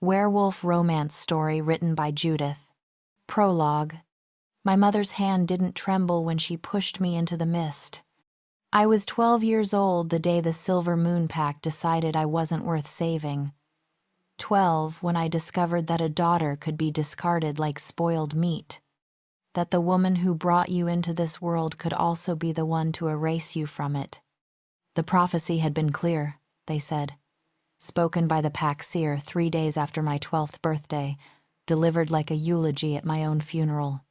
Werewolf romance story written by Judith. Prologue. My mother's hand didn't tremble when she pushed me into the mist. I was 12 years old the day the Silver Moon Pack decided I wasn't worth saving. 12 when I discovered that a daughter could be discarded like spoiled meat. That the woman who brought you into this world could also be the one to erase you from it. The prophecy had been clear, they said. Spoken by the pack seer 3 days after my 12th birthday, delivered like a eulogy at my own funeral.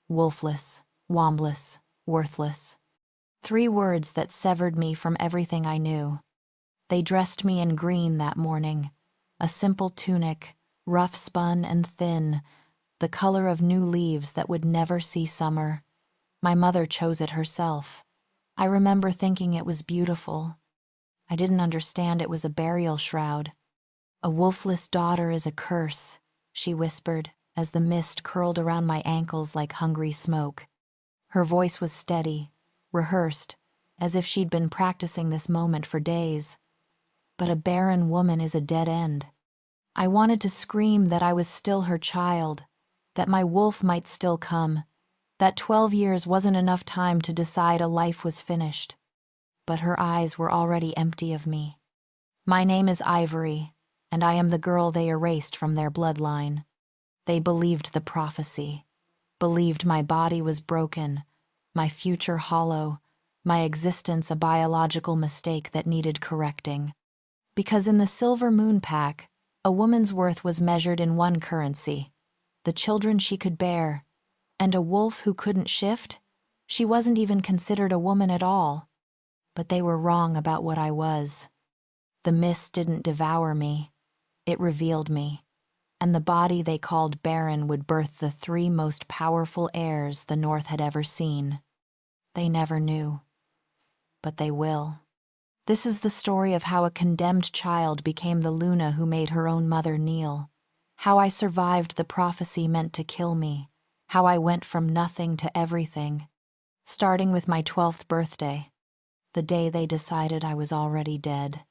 Wolfless, wombless, worthless. 3 words that severed me from everything I knew. They dressed me in green that morning, a simple tunic, rough spun and thin, the color of new leaves that would never see summer. My mother chose it herself. I remember thinking it was beautiful. I didn't understand it was a burial shroud. A wolfless daughter is a curse, she whispered, as the mist curled around my ankles like hungry smoke. Her voice was steady, rehearsed, as if she'd been practicing this moment for days. But a barren woman is a dead end. I wanted to scream that I was still her child, that my wolf might still come, that 12 years wasn't enough time to decide a life was finished. But her eyes were already empty of me. My name is Ivory, and I am the girl they erased from their bloodline. They believed the prophecy, believed my body was broken, my future hollow, my existence a biological mistake that needed correcting. Because in the Silver Moon Pack, a woman's worth was measured in one currency, the children she could bear, and a wolf who couldn't shift, she wasn't even considered a woman at all. But they were wrong about what I was. The mist didn't devour me, it revealed me, and the body they called barren would birth the 3 most powerful heirs the North had ever seen. They never knew. But they will. This is the story of how a condemned child became the Luna who made her own mother kneel, how I survived the prophecy meant to kill me, how I went from nothing to everything, starting with my 12th birthday. The day they decided I was already dead.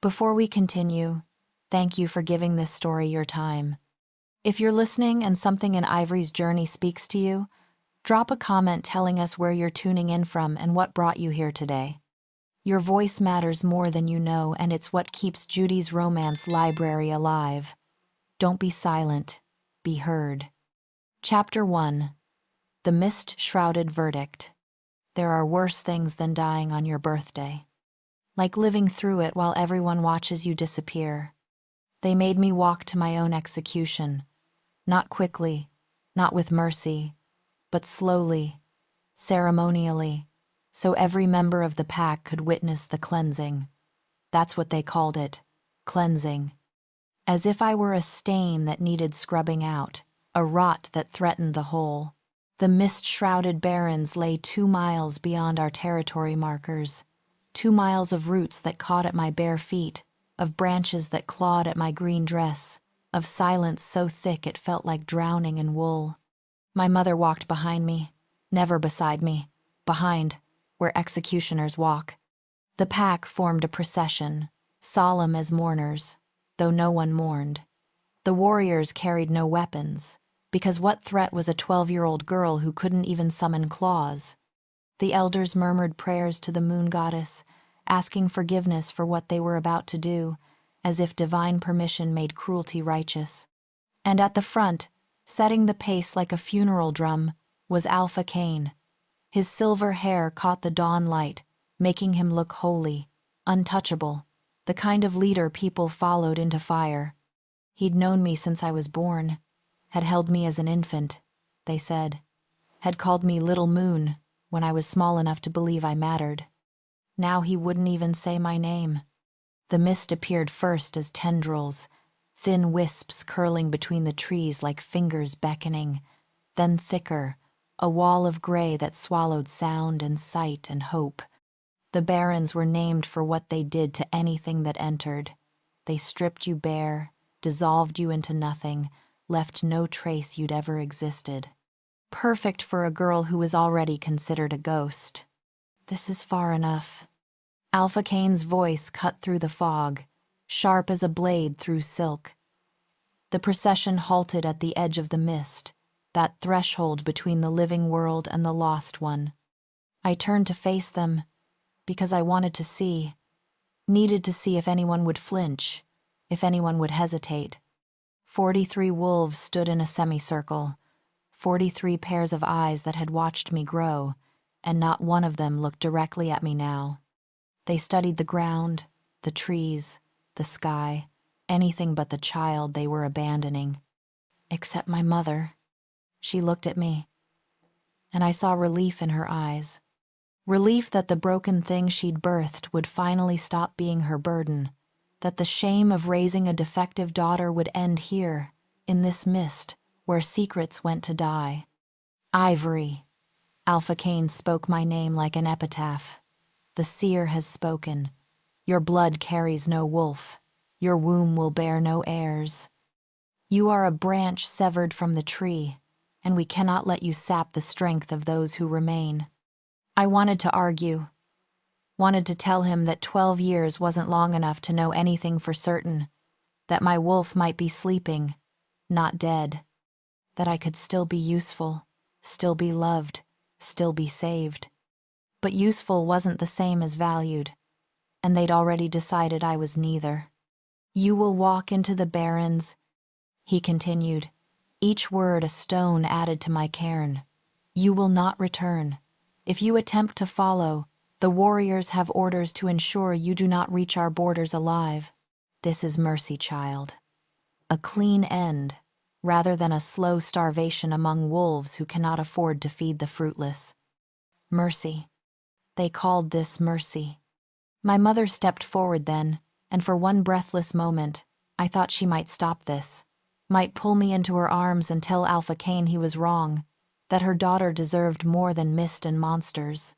Before we continue, thank you for giving this story your time. If you're listening and something in Ivory's journey speaks to you, drop a comment telling us where you're tuning in from and what brought you here today. Your voice matters more than you know, and it's what keeps Judy's romance library alive. Don't be silent, be heard. Chapter 1. The Mist-Shrouded Verdict. There are worse things than dying on your birthday. Like living through it while everyone watches you disappear. They made me walk to my own execution. Not quickly, not with mercy, but slowly, ceremonially, so every member of the pack could witness the cleansing. That's what they called it, cleansing. As if I were a stain that needed scrubbing out, a rot that threatened the whole. The mist-shrouded barrens lay 2 miles beyond our territory markers, 2 miles of roots that caught at my bare feet, of branches that clawed at my green dress, of silence so thick it felt like drowning in wool. My mother walked behind me, never beside me, behind, where executioners walk. The pack formed a procession, solemn as mourners, though no one mourned. The warriors carried no weapons, because what threat was a 12-year-old girl who couldn't even summon claws? The elders murmured prayers to the moon goddess, asking forgiveness for what they were about to do, as if divine permission made cruelty righteous. And at the front, setting the pace like a funeral drum, was Alpha Cain. His silver hair caught the dawn light, making him look holy, untouchable, the kind of leader people followed into fire. He'd known me since I was born, had held me as an infant, they said, had called me Little Moon when I was small enough to believe I mattered. Now he wouldn't even say my name. The mist appeared first as tendrils, thin wisps curling between the trees like fingers beckoning, then thicker, a wall of gray that swallowed sound and sight and hope. The barrens were named for what they did to anything that entered. They stripped you bare, dissolved you into nothing, left no trace you'd ever existed. Perfect for a girl who was already considered a ghost. This is far enough. Alpha Cain's voice cut through the fog, sharp as a blade through silk. The procession halted at the edge of the mist, that threshold between the living world and the lost one. I turned to face them because I wanted to see, needed to see if anyone would flinch, if anyone would hesitate. 43 wolves stood in a semicircle, 43 pairs of eyes that had watched me grow, and not one of them looked directly at me now. They studied the ground, the trees, the sky, anything but the child they were abandoning. Except my mother. She looked at me, and I saw relief in her eyes. Relief that the broken thing she'd birthed would finally stop being her burden, that the shame of raising a defective daughter would end here, in this mist, where secrets went to die. Ivory. Alpha Cain spoke my name like an epitaph. The seer has spoken. Your blood carries no wolf. Your womb will bear no heirs. You are a branch severed from the tree, and we cannot let you sap the strength of those who remain. I wanted to argue, wanted to tell him that 12 years wasn't long enough to know anything for certain, that my wolf might be sleeping, not dead, that I could still be useful, still be loved, still be saved. But useful wasn't the same as valued, and they'd already decided I was neither. You will walk into the barrens, he continued, each word a stone added to my cairn. You will not return. If you attempt to follow, the warriors have orders to ensure you do not reach our borders alive. This is mercy, child. A clean end, rather than a slow starvation among wolves who cannot afford to feed the fruitless. Mercy. They called this mercy. My mother stepped forward then, and for one breathless moment, I thought she might stop this, might pull me into her arms and tell Alpha Cain he was wrong, that her daughter deserved more than mist and monsters.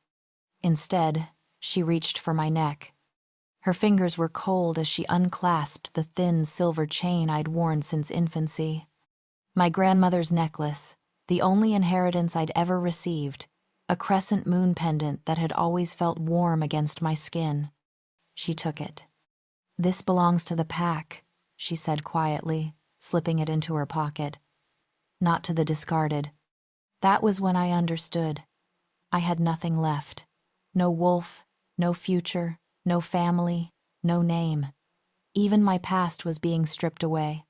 Instead, she reached for my neck. Her fingers were cold as she unclasped the thin silver chain I'd worn since infancy. My grandmother's necklace, the only inheritance I'd ever received, a crescent moon pendant that had always felt warm against my skin. She took it. This belongs to the pack, she said quietly, slipping it into her pocket. Not to the discarded. That was when I understood. I had nothing left. No wolf, no future, no family, no name. Even my past was being stripped away.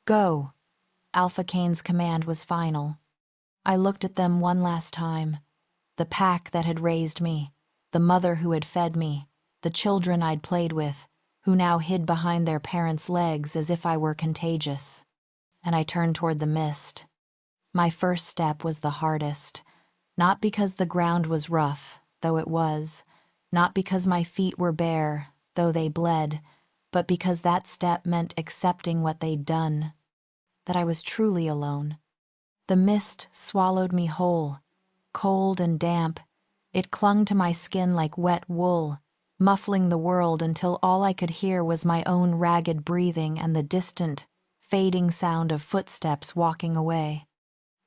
Go. Alpha Cain's command was final. I looked at them one last time. The pack that had raised me, the mother who had fed me, the children I'd played with, who now hid behind their parents' legs as if I were contagious. And I turned toward the mist. My first step was the hardest, not because the ground was rough, though it was, not because my feet were bare, though they bled, but because that step meant accepting what they'd done, that I was truly alone. The mist swallowed me whole, cold and damp. It clung to my skin like wet wool, muffling the world until all I could hear was my own ragged breathing and the distant, fading sound of footsteps walking away.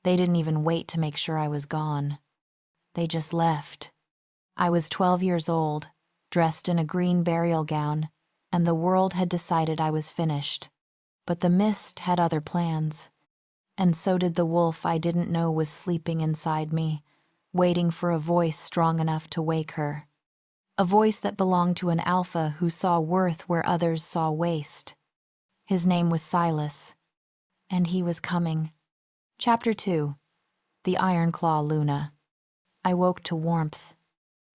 They didn't even wait to make sure I was gone. They just left. I was 12 years old, dressed in a green burial gown, and the world had decided I was finished. But the mist had other plans. And so did the wolf I didn't know was sleeping inside me, waiting for a voice strong enough to wake her. A voice that belonged to an alpha who saw worth where others saw waste. His name was Silas, and he was coming. Chapter 2. The Ironclaw Luna. I woke to warmth.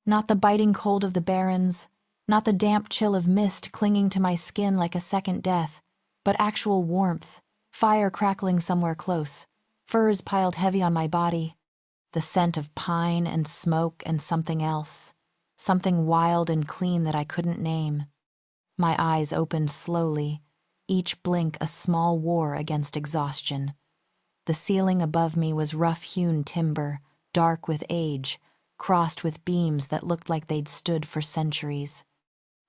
Not the biting cold of the barrens, not the damp chill of mist clinging to my skin like a second death, but actual warmth, fire crackling somewhere close, furs piled heavy on my body, the scent of pine and smoke and something else, something wild and clean that I couldn't name. My eyes opened slowly, each blink a small war against exhaustion. The ceiling above me was rough-hewn timber, dark with age, crossed with beams that looked like they'd stood for centuries.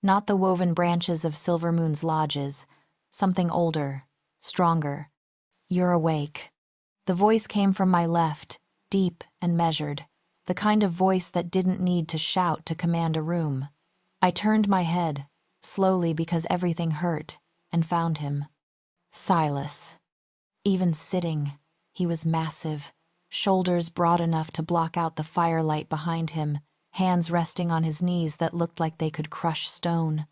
Not the woven branches of Silvermoon's lodges, something older, stronger. You're awake. The voice came from my left, deep and measured, the kind of voice that didn't need to shout to command a room. I turned my head, slowly because everything hurt, and found him. Silas. Even sitting, he was massive, shoulders broad enough to block out the firelight behind him, hands resting on his knees that looked like they could crush stone.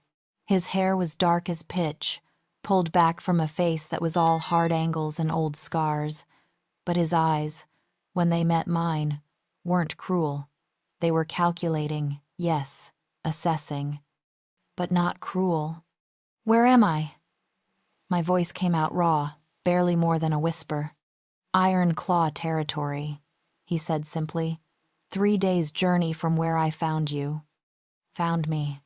His hair was dark as pitch, pulled back from a face that was all hard angles and old scars. But his eyes, when they met mine, weren't cruel. They were calculating, yes, assessing, but not cruel. "Where am I?" My voice came out raw, barely more than a whisper. "Iron Claw territory," he said simply. 3 days' journey from where I found you. Found me.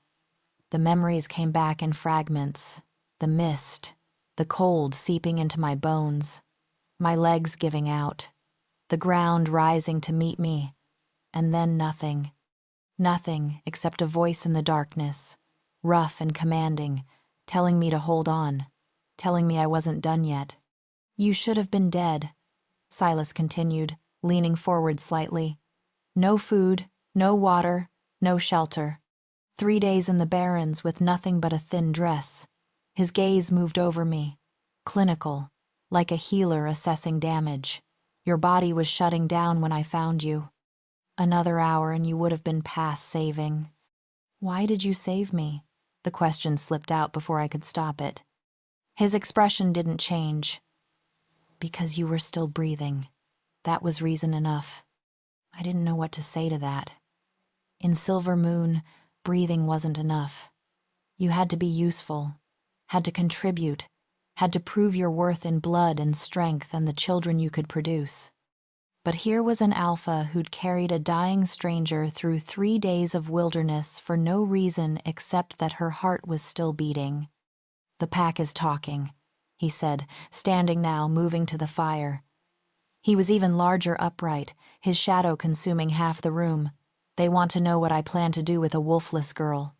The memories came back in fragments. The mist, the cold seeping into my bones, my legs giving out, the ground rising to meet me, and then nothing. Nothing except a voice in the darkness, rough and commanding, telling me to hold on, telling me I wasn't done yet. "You should have been dead," Silas continued, leaning forward slightly. "No food, no water, no shelter. 3 days in the barrens with nothing but a thin dress." His gaze moved over me, clinical, like a healer assessing damage. "Your body was shutting down when I found you. Another hour and you would have been past saving." "Why did you save me?" The question slipped out before I could stop it. His expression didn't change. "Because you were still breathing. That was reason enough." I didn't know what to say to that. In Silver Moon, breathing wasn't enough. You had to be useful, had to contribute, had to prove your worth in blood and strength and the children you could produce. But here was an alpha who'd carried a dying stranger through 3 days of wilderness for no reason except that her heart was still beating. "The pack is talking," he said, standing now, moving to the fire. He was even larger upright, his shadow consuming half the room. "They want to know what I plan to do with a wolfless girl.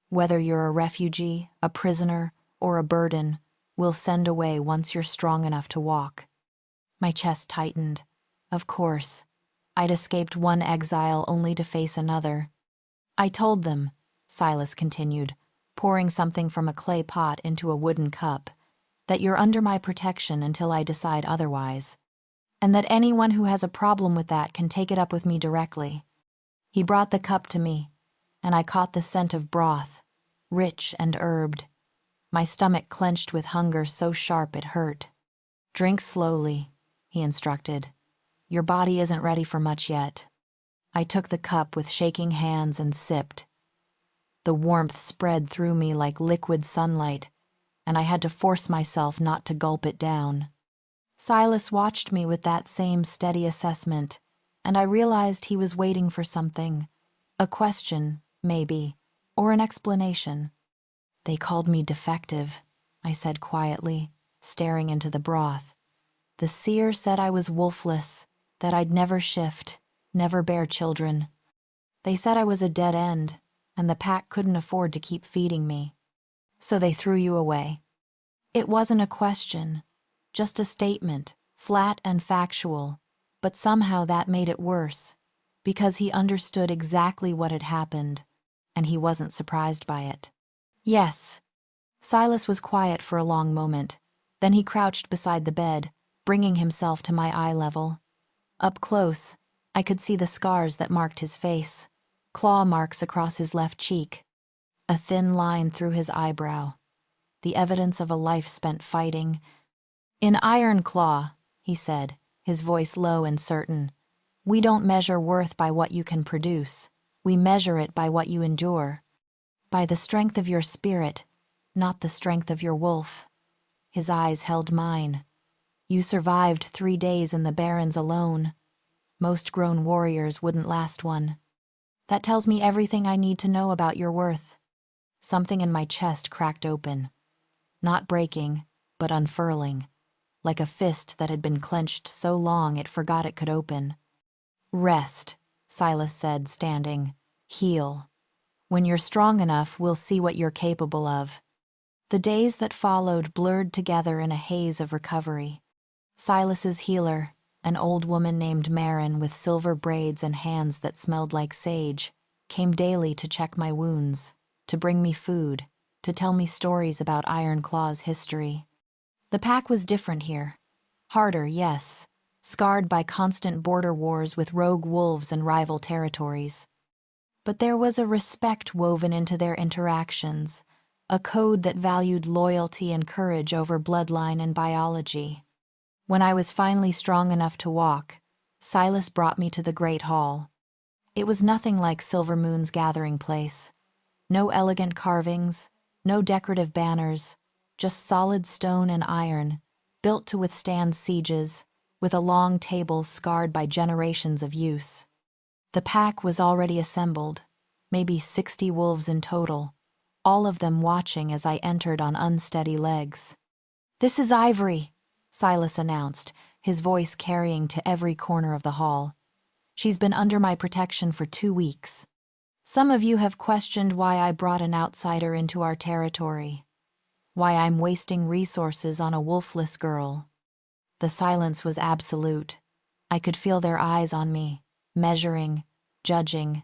Whether you're a refugee, a prisoner, or a burden, we'll send away once you're strong enough to walk." My chest tightened. Of course. I'd escaped one exile only to face another. "I told them," Silas continued, pouring something from a clay pot into a wooden cup, "that you're under my protection until I decide otherwise. And that anyone who has a problem with that can take it up with me directly." He brought the cup to me, and I caught the scent of broth, rich and herbed. My stomach clenched with hunger so sharp it hurt. "Drink slowly," he instructed. "Your body isn't ready for much yet." I took the cup with shaking hands and sipped. The warmth spread through me like liquid sunlight, and I had to force myself not to gulp it down. Silas watched me with that same steady assessment, and I realized he was waiting for something. A question, maybe, or an explanation. "They called me defective," I said quietly, staring into the broth. "The seer said I was wolfless, that I'd never shift, never bear children. They said I was a dead end, and the pack couldn't afford to keep feeding me. So they threw you away." It wasn't a question, just a statement, flat and factual, but somehow that made it worse, because he understood exactly what had happened, and he wasn't surprised by it. "Yes." Silas was quiet for a long moment, then he crouched beside the bed, bringing himself to my eye level. Up close, I could see the scars that marked his face, claw marks across his left cheek, a thin line through his eyebrow, the evidence of a life spent fighting. "In Iron Claw," he said, his voice low and certain, "we don't measure worth by what you can produce. We measure it by what you endure. By the strength of your spirit, not the strength of your wolf." His eyes held mine. "You survived 3 days in the barrens alone. Most grown warriors wouldn't last one. That tells me everything I need to know about your worth." Something in my chest cracked open. Not breaking, but unfurling, like a fist that had been clenched so long it forgot it could open. "Rest," Silas said, standing. "Heal. When you're strong enough, we'll see what you're capable of." The days that followed blurred together in a haze of recovery. Silas's healer, an old woman named Marin with silver braids and hands that smelled like sage, came daily to check my wounds, to bring me food, to tell me stories about Iron Claw's history. The pack was different here. Harder, yes, scarred by constant border wars with rogue wolves and rival territories. But there was a respect woven into their interactions, a code that valued loyalty and courage over bloodline and biology. When I was finally strong enough to walk, Silas brought me to the Great Hall. It was nothing like Silver Moon's gathering place. No elegant carvings, no decorative banners, just solid stone and iron, built to withstand sieges, with a long table scarred by generations of use. The pack was already assembled, maybe 60 wolves in total, all of them watching as I entered on unsteady legs. "This is Ivory," Silas announced, his voice carrying to every corner of the hall. "She's been under my protection for 2 weeks. Some of you have questioned why I brought an outsider into our territory, why I'm wasting resources on a wolfless girl." The silence was absolute. I could feel their eyes on me, measuring, judging.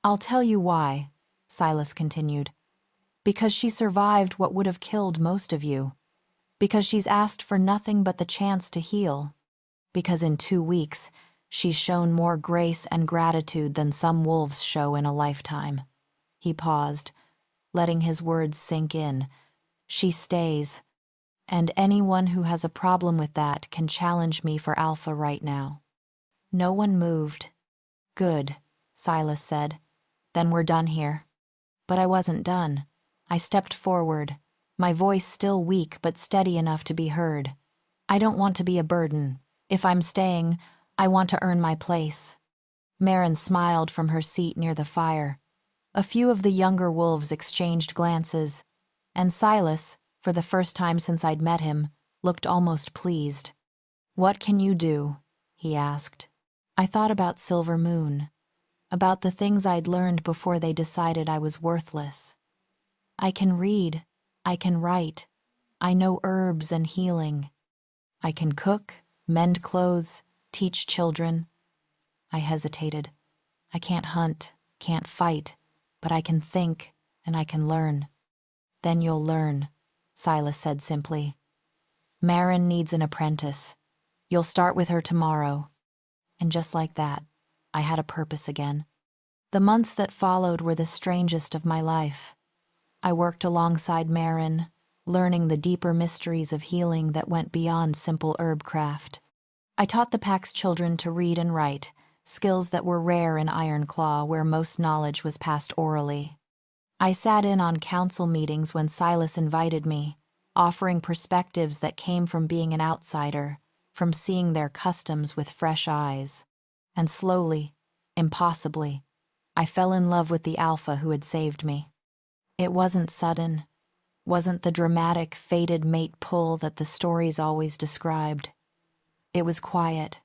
"I'll tell you why," Silas continued. "Because she survived what would have killed most of you. Because she's asked for nothing but the chance to heal. Because in 2 weeks, she's shown more grace and gratitude than some wolves show in a lifetime." He paused, letting his words sink in. "She stays, and anyone who has a problem with that can challenge me for alpha right now." No one moved. "Good," Silas said. "Then we're done here." But I wasn't done. I stepped forward, my voice still weak but steady enough to be heard. "I don't want to be a burden. If I'm staying, I want to earn my place." Marin smiled from her seat near the fire. A few of the younger wolves exchanged glances, and Silas, for the first time since I'd met him, looked almost pleased. "What can you do?" he asked. I thought about Silver Moon, about the things I'd learned before they decided I was worthless. "I can read, I can write, I know herbs and healing. I can cook, mend clothes, teach children." I hesitated. "I can't hunt, can't fight, but I can think and I can learn." "Then you'll learn," Silas said simply. "Marin needs an apprentice. You'll start with her tomorrow." And just like that, I had a purpose again. The months that followed were the strangest of my life. I worked alongside Marin, learning the deeper mysteries of healing that went beyond simple herb craft. I taught the pack's children to read and write, skills that were rare in Ironclaw, where most knowledge was passed orally. I sat in on council meetings when Silas invited me, offering perspectives that came from being an outsider, from seeing their customs with fresh eyes. And slowly, impossibly, I fell in love with the alpha who had saved me. It wasn't sudden, wasn't the dramatic, fated mate pull that the stories always described. It was quiet,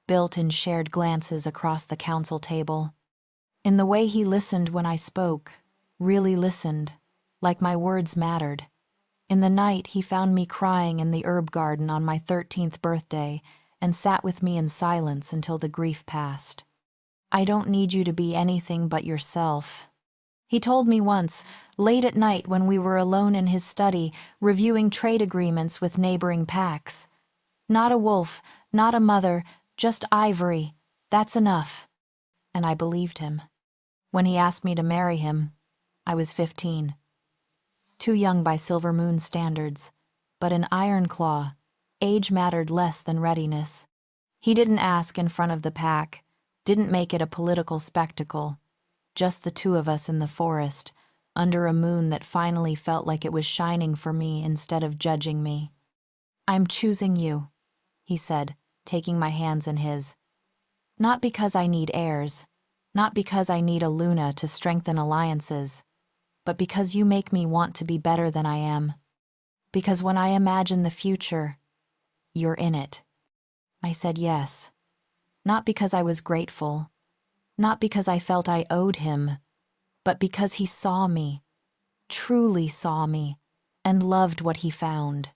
built in shared glances across the council table. In the way he listened when I spoke, really listened, like my words mattered. In the night, he found me crying in the herb garden on my 13th birthday and sat with me in silence until the grief passed. "I don't need you to be anything but yourself," he told me once, late at night when we were alone in his study, reviewing trade agreements with neighboring packs. "Not a wolf, not a mother, just Ivory. That's enough." And I believed him. When he asked me to marry him, I was 15. Too young by Silver Moon standards, but in Ironclaw, age mattered less than readiness. He didn't ask in front of the pack, didn't make it a political spectacle. Just the two of us in the forest, under a moon that finally felt like it was shining for me instead of judging me. "I'm choosing you," he said, taking my hands in his. "Not because I need heirs, not because I need a Luna to strengthen alliances, but because you make me want to be better than I am. Because when I imagine the future, you're in it." I said yes. Not because I was grateful, not because I felt I owed him, but because he saw me, truly saw me, and loved what he found.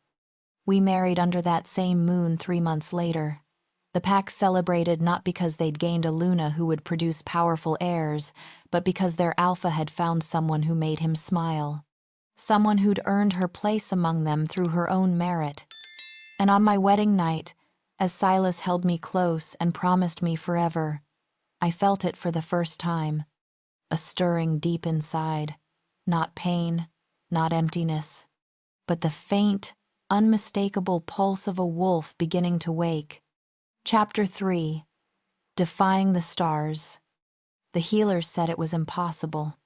We married under that same moon 3 months later. The pack celebrated not because they'd gained a Luna who would produce powerful heirs, but because their alpha had found someone who made him smile. Someone who'd earned her place among them through her own merit. And on my wedding night, As Silas held me close and promised me forever, I felt it for the first time. A stirring deep inside. Not pain, not emptiness, but the faint, unmistakable pulse of a wolf beginning to wake. Chapter 3. Defying the Stars. The healers said it was impossible.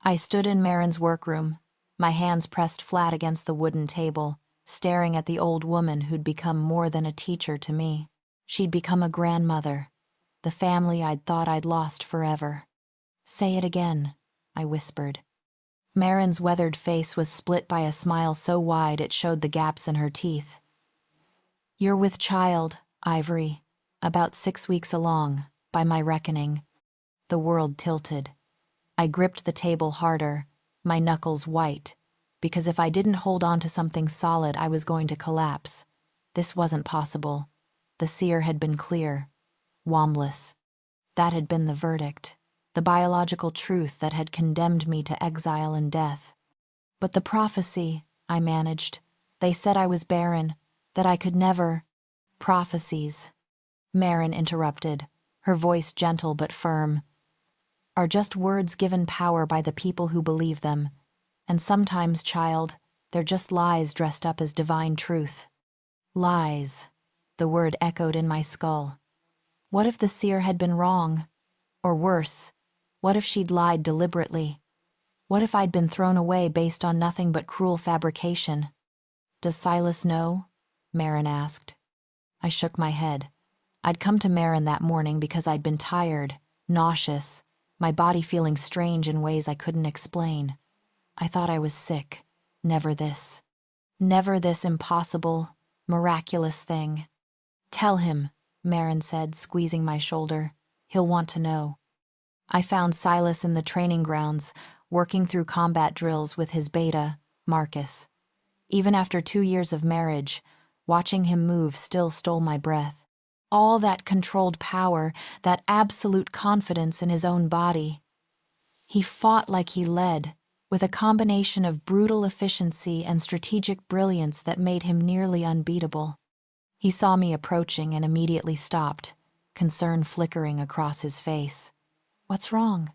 I stood in Marin's workroom, my hands pressed flat against the wooden table, staring at the old woman who'd become more than a teacher to me. She'd become a grandmother, the family I'd thought I'd lost forever. "Say it again," I whispered. Marin's weathered face was split by a smile so wide it showed the gaps in her teeth. "You're with child, Ivory, about 6 weeks along, by my reckoning." The world tilted. I gripped the table harder, my knuckles white, because if I didn't hold on to something solid, I was going to collapse. This wasn't possible. The seer had been clear. Wombless. That had been the verdict, the biological truth that had condemned me to exile and death. "But the prophecy," I managed. "They said I was barren, that I could never—" "Prophecies," Marin interrupted, her voice gentle but firm, "are just words given power by the people who believe them. And sometimes, child, they're just lies dressed up as divine truth." Lies. The word echoed in my skull. What if the seer had been wrong? Or worse, what if she'd lied deliberately? What if I'd been thrown away based on nothing but cruel fabrication? "Does Silas know?" Marin asked. I shook my head. I'd come to Marin that morning because I'd been tired, nauseous, my body feeling strange in ways I couldn't explain. I thought I was sick. Never this. Never this impossible, miraculous thing. "Tell him," Marin said, squeezing my shoulder. "He'll want to know." I found Silas in the training grounds, working through combat drills with his beta, Marcus. Even after 2 years of marriage, watching him move still stole my breath. All that controlled power, that absolute confidence in his own body. He fought like he led, with a combination of brutal efficiency and strategic brilliance that made him nearly unbeatable. He saw me approaching and immediately stopped, concern flickering across his face. "What's wrong?"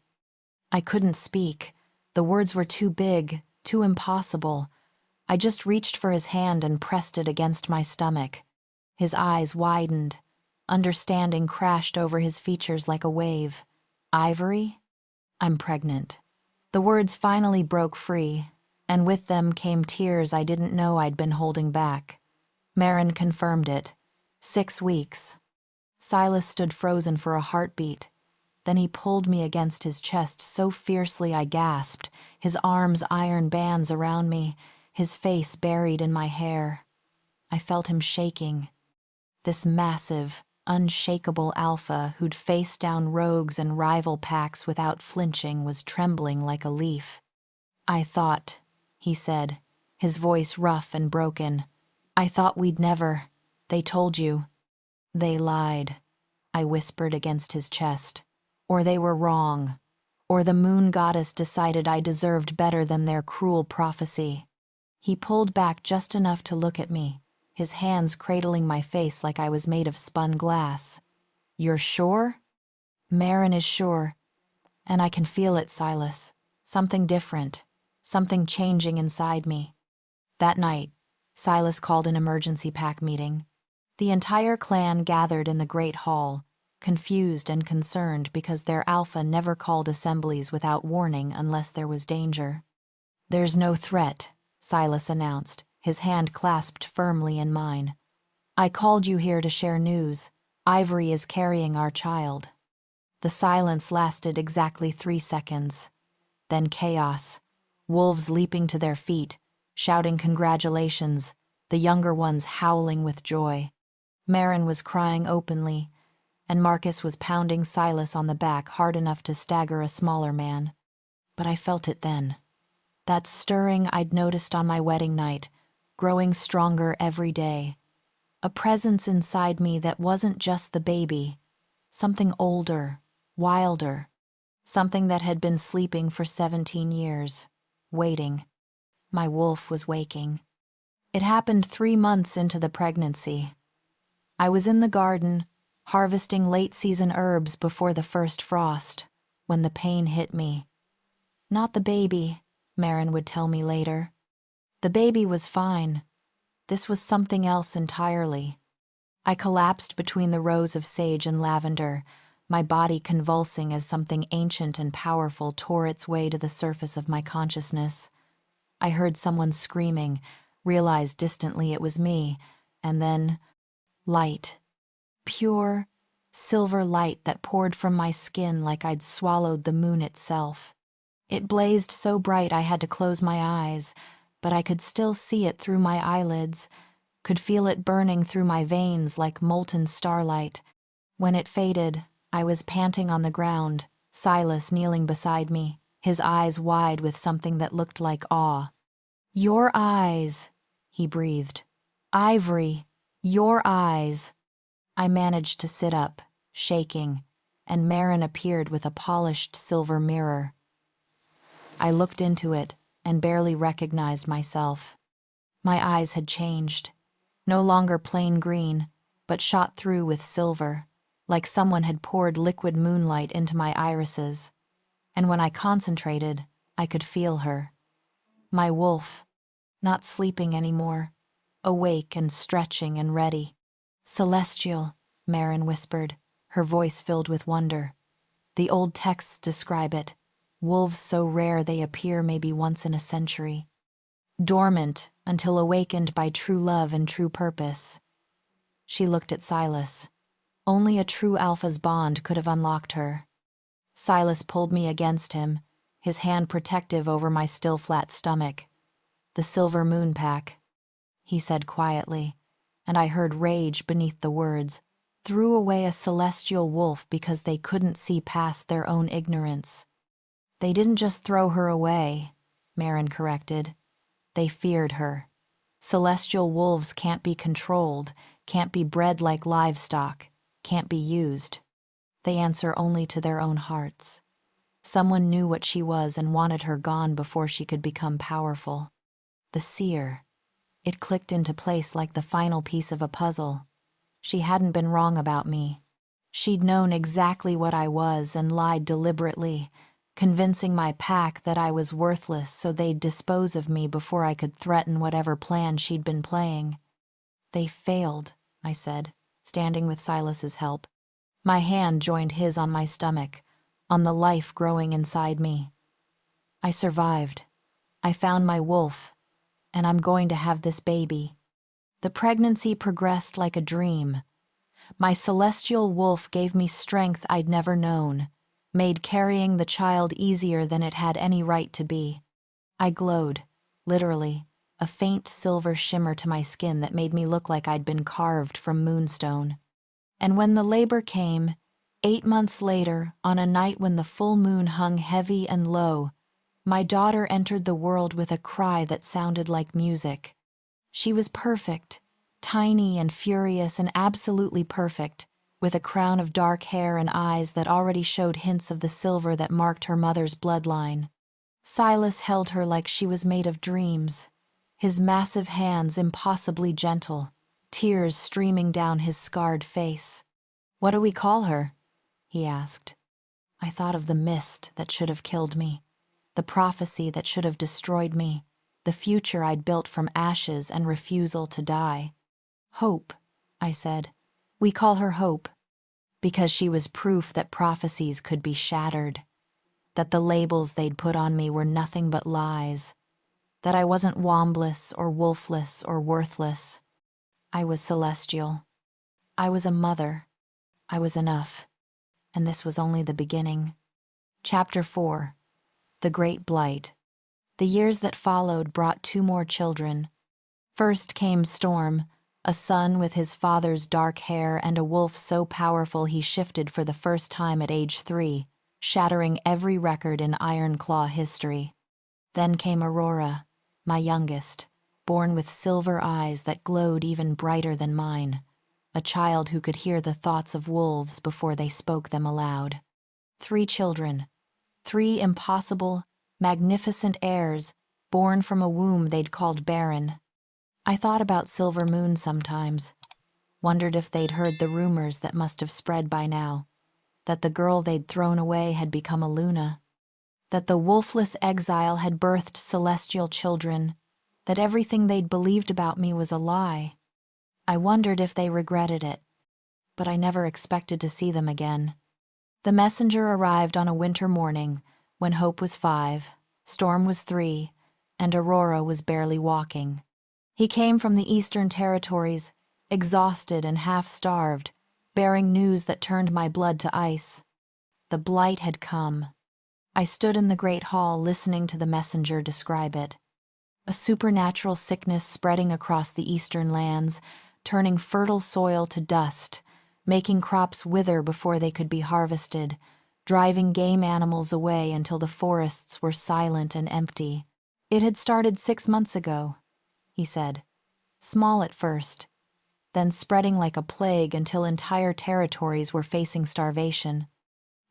I couldn't speak. The words were too big, too impossible. I just reached for his hand and pressed it against my stomach. His eyes widened. Understanding crashed over his features like a wave. "Ivory? I'm pregnant." The words finally broke free, and with them came tears I didn't know I'd been holding back. Marin confirmed it. 6 weeks. Silas stood frozen for a heartbeat. Then he pulled me against his chest so fiercely I gasped, his arms iron bands around me, his face buried in my hair. I felt him shaking. This massive, unshakable alpha who'd faced down rogues and rival packs without flinching was trembling like a leaf. "I thought," he said, his voice rough and broken, "I thought we'd never. They told you." "They lied," I whispered against his chest. "Or they were wrong. Or the moon goddess decided I deserved better than their cruel prophecy." He pulled back just enough to look at me, his hands cradling my face like I was made of spun glass. "You're sure?" "Marin is sure. And I can feel it, Silas. Something different. Something changing inside me." That night, Silas called an emergency pack meeting. The entire clan gathered in the great hall, confused and concerned because their alpha never called assemblies without warning unless there was danger. "There's no threat," Silas announced, his hand clasped firmly in mine. "I called you here to share news. Ivory is carrying our child." The silence lasted exactly 3 seconds. Then chaos. Wolves leaping to their feet, shouting congratulations, the younger ones howling with joy. Marin was crying openly, and Marcus was pounding Silas on the back hard enough to stagger a smaller man. But I felt it then. That stirring I'd noticed on my wedding night, growing stronger every day. A presence inside me that wasn't just the baby, something older, wilder, something that had been sleeping for 17 years, waiting. My wolf was waking. It happened 3 months into the pregnancy. I was in the garden, harvesting late-season herbs before the first frost, when the pain hit me. Not the baby, Marin would tell me later. The baby was fine. This was something else entirely. I collapsed between the rows of sage and lavender, my body convulsing as something ancient and powerful tore its way to the surface of my consciousness. I heard someone screaming, realized distantly it was me, and then light. Pure, silver light that poured from my skin like I'd swallowed the moon itself. It blazed so bright I had to close my eyes, but I could still see it through my eyelids, could feel it burning through my veins like molten starlight. When it faded, I was panting on the ground, Silas kneeling beside me, his eyes wide with something that looked like awe. "Your eyes," he breathed. "Ivory, your eyes." I managed to sit up, shaking, and Marin appeared with a polished silver mirror. I looked into it and barely recognized myself. My eyes had changed, no longer plain green, but shot through with silver, like someone had poured liquid moonlight into my irises. And when I concentrated, I could feel her. My wolf, not sleeping anymore, awake and stretching and ready. "Celestial," Marin whispered, her voice filled with wonder. "The old texts describe it. Wolves so rare they appear maybe once in a century. Dormant until awakened by true love and true purpose." She looked at Silas. Only a true alpha's bond could have unlocked her. Silas pulled me against him, his hand protective over my still flat stomach. "The silver moon pack," he said quietly, and I heard rage beneath the words. "Threw away a celestial wolf because they couldn't see past their own ignorance." "They didn't just throw her away," Marin corrected. "They feared her. Celestial wolves can't be controlled, can't be bred like livestock, can't be used. They answer only to their own hearts. Someone knew what she was and wanted her gone before she could become powerful. The seer. It clicked into place like the final piece of a puzzle. She hadn't been wrong about me. She'd known exactly what I was and lied deliberately, convincing my pack that I was worthless so they'd dispose of me before I could threaten whatever plan she'd been playing. "They failed," I said, standing with Silas's help. My hand joined his on my stomach, on the life growing inside me. "I survived. I found my wolf, and I'm going to have this baby." The pregnancy progressed like a dream. My celestial wolf gave me strength I'd never known, made carrying the child easier than it had any right to be. I glowed, literally, a faint silver shimmer to my skin that made me look like I'd been carved from moonstone. And when the labor came, 8 months later, on a night when the full moon hung heavy and low, my daughter entered the world with a cry that sounded like music. She was perfect, tiny and furious and absolutely perfect, with a crown of dark hair and eyes that already showed hints of the silver that marked her mother's bloodline. Silas held her like she was made of dreams, his massive hands impossibly gentle, tears streaming down his scarred face. "What do we call her?" he asked. I thought of the mist that should have killed me, the prophecy that should have destroyed me, the future I'd built from ashes and refusal to die. "Hope," I said. "We call her Hope, because she was proof that prophecies could be shattered, that the labels they'd put on me were nothing but lies, that I wasn't wombless or wolfless or worthless. I was celestial. I was a mother. I was enough. And this was only the beginning." Chapter 4. The Great Blight. The years that followed brought 2 more children. First came Storm, a son with his father's dark hair and a wolf so powerful he shifted for the first time at age 3, shattering every record in Iron Claw history. Then came Aurora, my youngest, born with silver eyes that glowed even brighter than mine, a child who could hear the thoughts of wolves before they spoke them aloud. 3 children, 3 impossible, magnificent heirs, born from a womb they'd called barren. I thought about Silver Moon sometimes. wondered if they'd heard the rumors that must have spread by now, that the girl they'd thrown away had become a Luna, that the wolfless exile had birthed celestial children, that everything they'd believed about me was a lie. I wondered if they regretted it, but I never expected to see them again. The messenger arrived on a winter morning when Hope was 5, Storm was 3, and Aurora was barely walking. He came from the Eastern Territories, exhausted and half-starved, bearing news that turned my blood to ice. The blight had come. I stood in the great hall listening to the messenger describe it. A supernatural sickness spreading across the eastern lands, turning fertile soil to dust, making crops wither before they could be harvested, driving game animals away until the forests were silent and empty. It had started 6 months ago, he said, small at first, then spreading like a plague until entire territories were facing starvation.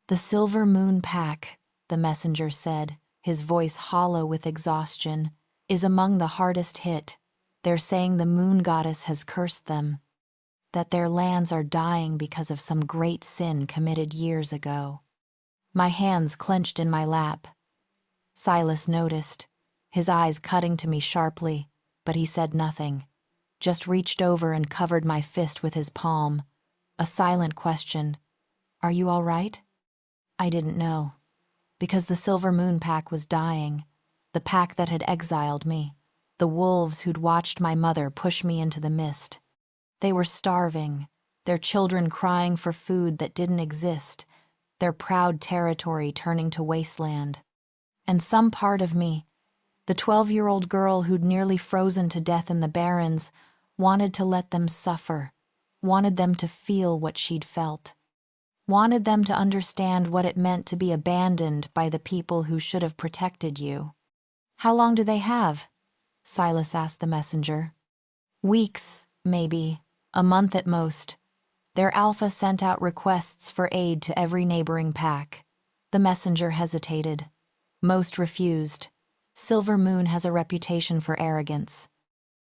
The Silver Moon Pack, the messenger said, his voice hollow with exhaustion, is among the hardest hit. They're saying the moon goddess has cursed them, that their lands are dying because of some great sin committed years ago. My hands clenched in my lap. Silas noticed, his eyes cutting to me sharply, but he said nothing, just reached over and covered my fist with his palm. A silent question. Are you all right? I didn't know, because the Silver Moon Pack was dying, the pack that had exiled me, the wolves who'd watched my mother push me into the mist. They were starving, their children crying for food that didn't exist, their proud territory turning to wasteland. And some part of me, the 12-year-old girl who'd nearly frozen to death in the barrens, wanted to let them suffer, wanted them to feel what she'd felt, wanted them to understand what it meant to be abandoned by the people who should have protected you. How long do they have? Silas asked the messenger. Weeks, maybe, a month at most. Their alpha sent out requests for aid to every neighboring pack. The messenger hesitated. Most refused. Silver Moon has a reputation for arrogance,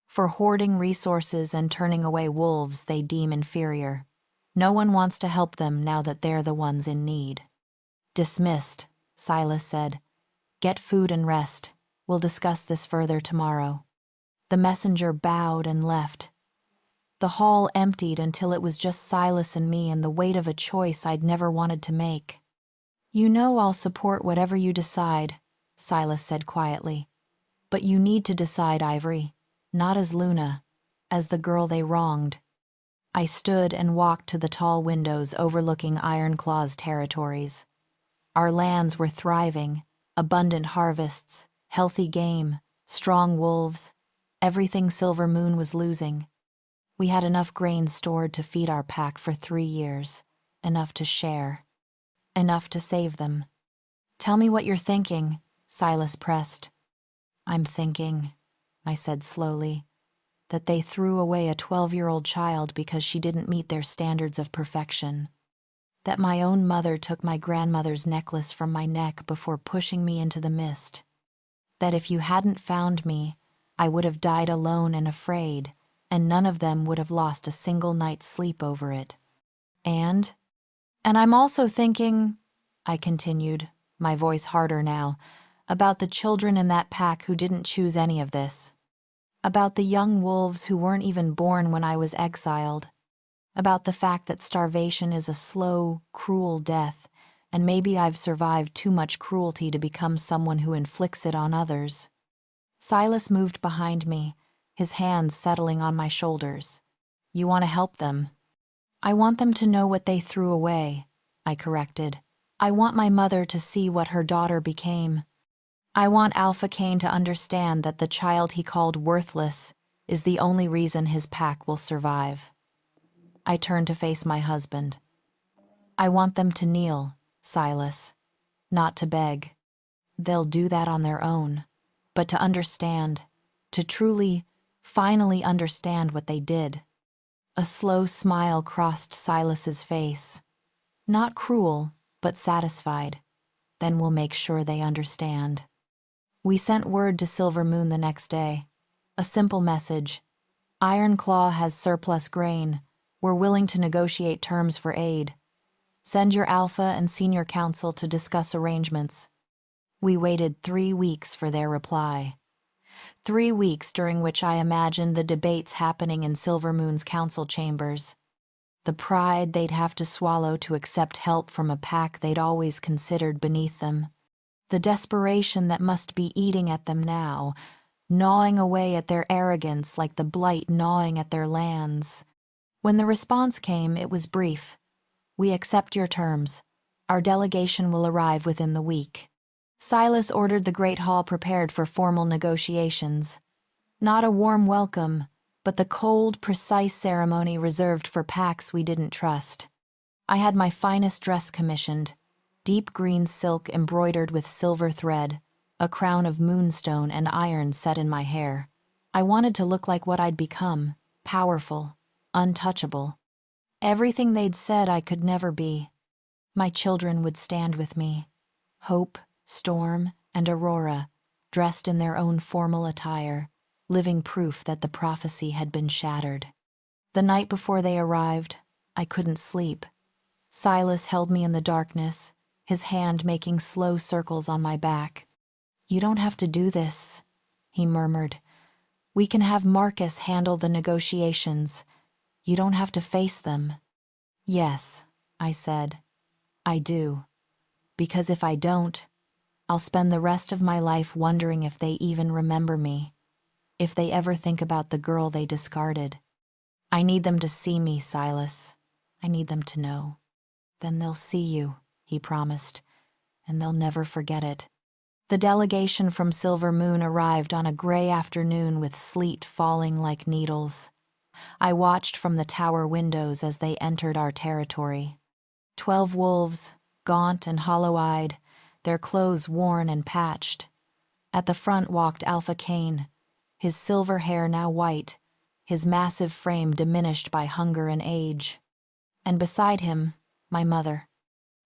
for hoarding resources and turning away wolves they deem inferior. No one wants to help them now that they're the ones in need. Dismissed, Silas said. Get food and rest. We'll discuss this further tomorrow. The messenger bowed and left. The hall emptied until it was just Silas and me and the weight of a choice I'd never wanted to make. You know I'll support whatever you decide, Silas said quietly. But you need to decide, Ivory, not as Luna, as the girl they wronged. I stood and walked to the tall windows overlooking Ironclaw's territories. Our lands were thriving, abundant harvests, healthy game, strong wolves, everything Silver Moon was losing. We had enough grain stored to feed our pack for 3 years, enough to share, enough to save them. Tell me what you're thinking, Silas pressed. I'm thinking, I said slowly, that they threw away a 12-year-old child because she didn't meet their standards of perfection. That my own mother took my grandmother's necklace from my neck before pushing me into the mist. That if you hadn't found me, I would have died alone and afraid, and none of them would have lost a single night's sleep over it. And I'm also thinking, I continued, my voice harder now, about the children in that pack who didn't choose any of this. About the young wolves who weren't even born when I was exiled. About the fact that starvation is a slow, cruel death, and maybe I've survived too much cruelty to become someone who inflicts it on others. Silas moved behind me, his hands settling on my shoulders. You want to help them? I want them to know what they threw away, I corrected. I want my mother to see what her daughter became. I want Alpha Cain to understand that the child he called worthless is the only reason his pack will survive. I turned to face my husband. I want them to kneel, Silas, not to beg. They'll do that on their own, but to understand, to truly, finally understand what they did. A slow smile crossed Silas's face. Not cruel, but satisfied. Then we'll make sure they understand. We sent word to Silver Moon the next day. A simple message. Ironclaw has surplus grain. We're willing to negotiate terms for aid. Send your alpha and senior counsel to discuss arrangements." We waited 3 weeks for their reply. 3 weeks during which I imagined the debates happening in Silvermoon's council chambers. The pride they'd have to swallow to accept help from a pack they'd always considered beneath them. The desperation that must be eating at them now, gnawing away at their arrogance like the blight gnawing at their lands. When the response came, it was brief. "We accept your terms. Our delegation will arrive within the week." Silas ordered the Great Hall prepared for formal negotiations. Not a warm welcome, but the cold, precise ceremony reserved for packs we didn't trust. I had my finest dress commissioned, deep green silk embroidered with silver thread, a crown of moonstone and iron set in my hair. I wanted to look like what I'd become, powerful, untouchable. Everything they'd said I could never be. My children would stand with me. Hope, Storm, and Aurora, dressed in their own formal attire, living proof that the prophecy had been shattered. The night before they arrived, I couldn't sleep. Silas held me in the darkness, his hand making slow circles on my back. "You don't have to do this," he murmured. "We can have Marcus handle the negotiations. You don't have to face them." "Yes," I said. "I do. Because if I don't, I'll spend the rest of my life wondering if they even remember me, if they ever think about the girl they discarded. I need them to see me, Silas. I need them to know. Then they'll see you," he promised, "and they'll never forget it." The delegation from Silver Moon arrived on a gray afternoon with sleet falling like needles. I watched from the tower windows as they entered our territory. 12 wolves, gaunt and hollow-eyed, their clothes worn and patched. At the front walked Alpha Cain, his silver hair now white, his massive frame diminished by hunger and age. And beside him, my mother.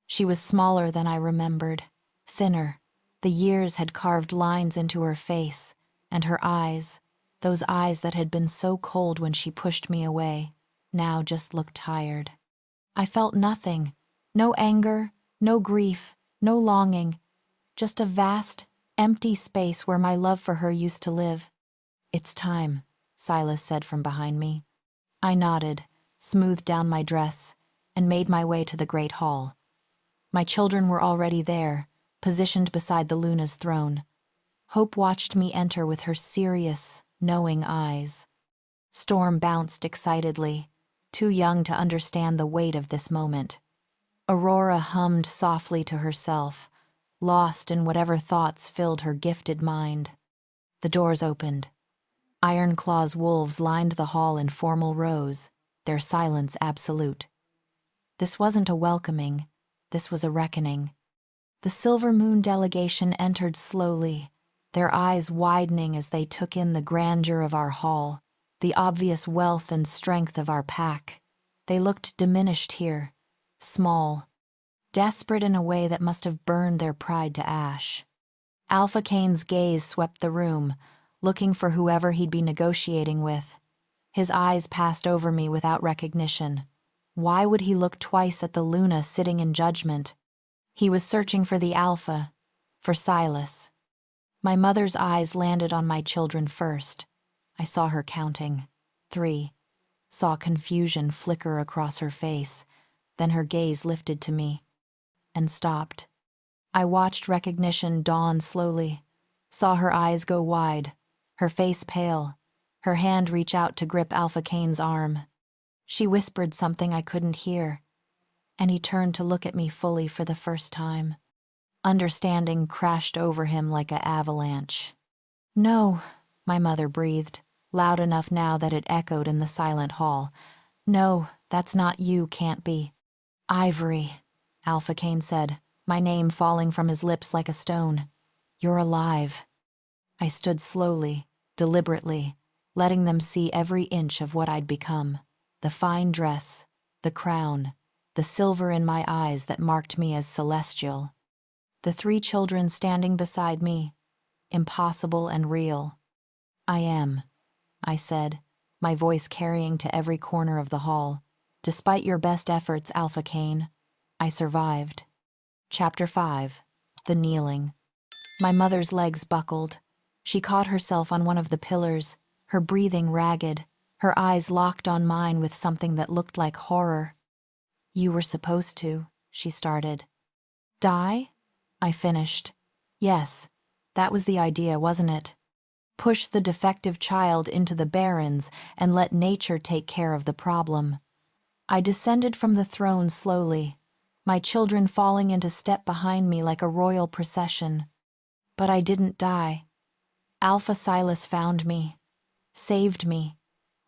She was smaller than I remembered, thinner. The years had carved lines into her face, and her eyes, those eyes that had been so cold when she pushed me away, now just looked tired. I felt nothing, no anger, no grief, no longing, just a vast, empty space where my love for her used to live. "It's time," Silas said from behind me. I nodded, smoothed down my dress, and made my way to the Great Hall. My children were already there, positioned beside the Luna's throne. Hope watched me enter with her serious, knowing eyes. Storm bounced excitedly, too young to understand the weight of this moment. Aurora hummed softly to herself, lost in whatever thoughts filled her gifted mind. The doors opened. Ironclaw's wolves lined the hall in formal rows, their silence absolute. This wasn't a welcoming, this was a reckoning. The Silver Moon delegation entered slowly, their eyes widening as they took in the grandeur of our hall, the obvious wealth and strength of our pack. They looked diminished here, small, desperate in a way that must have burned their pride to ash. Alpha Cain's gaze swept the room, looking for whoever he'd be negotiating with. His eyes passed over me without recognition. Why would he look twice at the Luna sitting in judgment? He was searching for the Alpha, for Silas. My mother's eyes landed on my children first. I saw her counting. 3. Saw confusion flicker across her face. Then her gaze lifted to me and stopped. I watched recognition dawn slowly, saw her eyes go wide, her face pale, her hand reach out to grip Alpha Cain's arm. She whispered something I couldn't hear, and he turned to look at me fully for the first time. Understanding crashed over him like an avalanche. "No," my mother breathed, loud enough now that it echoed in the silent hall. "No, that's not you, can't be." "Ivory," Alpha Cain said, my name falling from his lips like a stone. "You're alive." I stood slowly, deliberately, letting them see every inch of what I'd become. The fine dress, the crown, the silver in my eyes that marked me as celestial. The 3 children standing beside me, impossible and real. "I am," I said, my voice carrying to every corner of the hall. Despite your best efforts, Alpha Cain, I survived. Chapter 5. The Kneeling. My mother's legs buckled. She caught herself on one of the pillars, her breathing ragged, her eyes locked on mine with something that looked like horror. You were supposed to, she started. Die? I finished. Yes, that was the idea, wasn't it? Push the defective child into the barrens and let nature take care of the problem. I descended from the throne slowly, my children falling into step behind me like a royal procession. But I didn't die. Alpha Silas found me, saved me,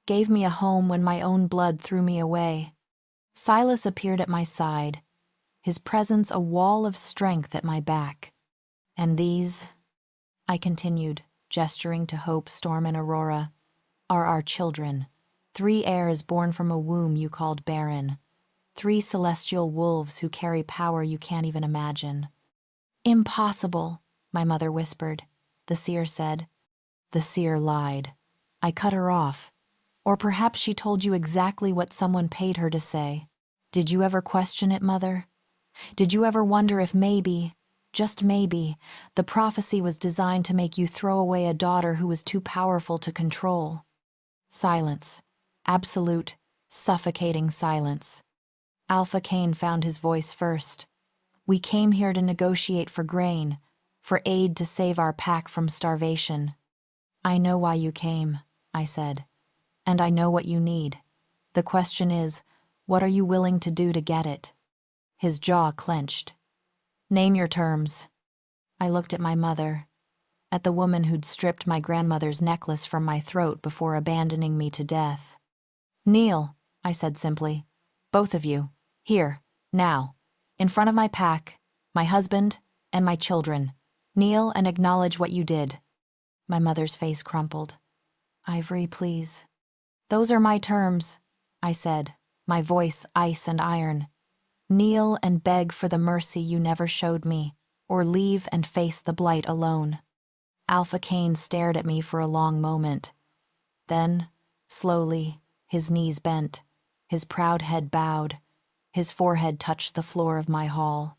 gave me a home when my own blood threw me away. Silas appeared at my side, his presence a wall of strength at my back. And these, I continued, gesturing to Hope, Storm, and Aurora, are our children, 3 heirs born from a womb you called barren, 3 celestial wolves who carry power you can't even imagine. Impossible, my mother whispered. The seer said. The seer lied. I cut her off. Or perhaps she told you exactly what someone paid her to say. Did you ever question it, Mother? Did you ever wonder if maybe, just maybe, the prophecy was designed to make you throw away a daughter who was too powerful to control? Silence. Absolute, suffocating silence. Alpha Cain found his voice first. We came here to negotiate for grain, for aid to save our pack from starvation. I know why you came, I said, and I know what you need. The question is, what are you willing to do to get it? His jaw clenched. Name your terms. I looked at my mother, at the woman who'd stripped my grandmother's necklace from my throat before abandoning me to death. Kneel, I said simply. Both of you. Here, now. In front of my pack, my husband, and my children. Kneel and acknowledge what you did. My mother's face crumpled. Ivory, please. Those are my terms, I said, my voice ice and iron. Kneel and beg for the mercy you never showed me, or leave and face the blight alone. Alpha Cain stared at me for a long moment. Then, slowly, his knees bent, his proud head bowed, his forehead touched the floor of my hall.